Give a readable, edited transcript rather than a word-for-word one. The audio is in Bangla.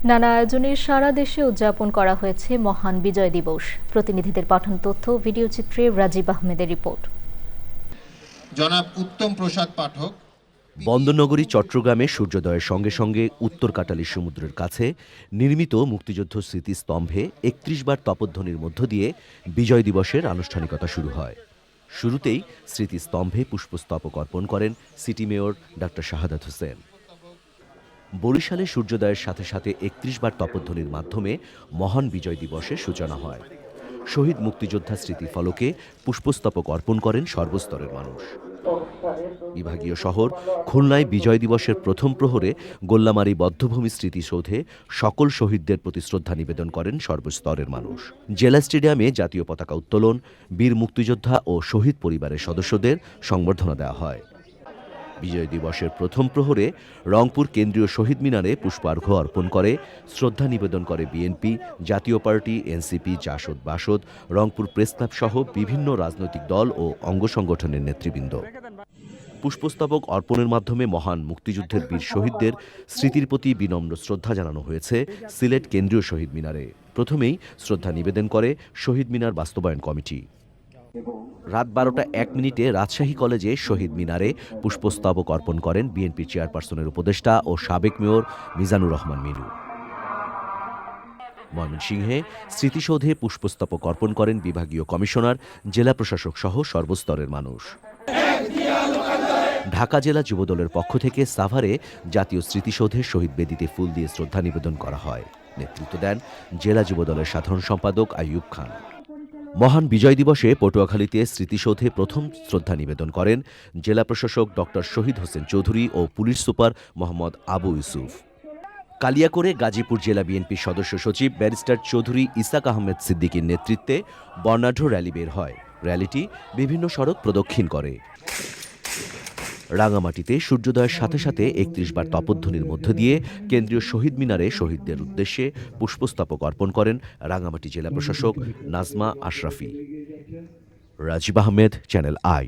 নানা আয়োজনে সারা দেশে উদযাপন করা হয়েছে মহান বিজয় দিবস। প্রতিনিধিদের পাঠানো তথ্য ভিডিওচিত্রে রাজীব আহমেদের রিপোর্ট। জনাব উত্তম প্রসাদ পাঠক। বন্দরনগরী চট্টগ্রামে সূর্যোদয়ের সঙ্গে সঙ্গে উত্তর কাটালি সমুদ্রের কাছে নির্মিত মুক্তিযুদ্ধ স্মৃতিস্তম্ভে ৩১ বার তপধ্বনির মধ্য দিয়ে বিজয় দিবসের আনুষ্ঠানিকতা শুরু হয়। শুরুতেই স্মৃতিস্তম্ভে পুষ্পস্তবক অর্পণ করেন সিটি মেয়র ডা শাহাদাত হোসেন। বরিশালে সূর্যোদয়ের সাথে সাথে ৩১ বার তপধ্বনির মাধ্যমে মহান বিজয় দিবসের সূচনা হয়। শহীদ মুক্তিযোদ্ধা স্মৃতিফলকে পুষ্পস্তবক অর্পণ করেন সর্বস্তরের মানুষ। বিভাগীয় শহর খুলনায় বিজয় দিবসের প্রথম প্রহরে গোল্লামারী বধ্যভূমি স্মৃতিসৌধে সকল শহীদদের প্রতি শ্রদ্ধা নিবেদন করেন সর্বস্তরের মানুষ। জেলা স্টেডিয়ামে জাতীয় পতাকা উত্তোলন, বীর মুক্তিযোদ্ধা ও শহীদ পরিবারের সদস্যদের সংবর্ধনা দেওয়া হয়। বিজয় দিবসের প্রথম প্রহরে রংপুর কেন্দ্রীয় শহীদ মিনারে পুষ্পার্ঘ্য অর্পণ করে শ্রদ্ধা নিবেদন করে BNP, Jatiya Party, NCP, Jasad, Basad, Rangpur press club সহ বিভিন্ন রাজনৈতিক দল ও অঙ্গ সংগঠনের নেতৃবৃন্দ। পুষ্পস্তবক অর্পণের মাধ্যমে মহান মুক্তিযুদ্ধের বীর শহীদদের স্মৃতির প্রতি বিনম্র শ্রদ্ধা জানানো হয়েছে সিলেট কেন্দ্রীয় শহীদ মিনারে। প্রথমেই শ্রদ্ধা নিবেদন করে শহীদ মিনার বাস্তবায়ন কমিটি। রাত ১২টা ১ মিনিটে রাজশাহী কলেজে শহীদ মিনারে পুষ্পস্তবক অর্পণ করেন বিএনপি চেয়ারপারসনের উপদেষ্টা ও সাবেক মেয়র মিজানুর রহমান মিরু। ময়মনসিংহে স্মৃতিসৌধে পুষ্পস্তবক অর্পণ করেন বিভাগীয় কমিশনার, জেলা প্রশাসক সহ সর্বস্তরের মানুষ। ঢাকা জেলা যুবদলের পক্ষ থেকে সাভারে জাতীয় স্মৃতিসৌধের শহীদ বেদিতে ফুল দিয়ে শ্রদ্ধা নিবেদন করা হয়। নেতৃত্ব দেন জেলা যুবদলের সাধারণ সম্পাদক আইয়ুব খান। মহান বিজয় দিবসে পটুয়াখালীতে স্মৃতিসৌধে প্রথম শ্রদ্ধা নিবেদন করেন জেলা প্রশাসক ডক্টর শহীদ হোসেন চৌধুরী ও পুলিশ সুপার মোহাম্মদ আবু ইউসুফ। কালিয়াকৈরে গাজীপুর জেলা বিএনপির সদস্য সচিব ব্যারিস্টার চৌধুরী ইসাক আহমেদ সিদ্দিকীর নেতৃত্বে বর্ণাঢ্য র্যালি বের হয়। র্যালিটি বিভিন্ন সড়ক প্রদক্ষিণ করে। রাঙামাটিতে সূর্যোদয়ের সাথে সাথে ৩১ বার তপধ্বনির মধ্য দিয়ে কেন্দ্রীয় শহীদ মিনারে শহীদদের উদ্দেশ্যে পুষ্পস্তবক অর্পণ করেন রাঙামাটি জেলা প্রশাসক নাজমা আশরাফি। Rajib Ahmed, channel I.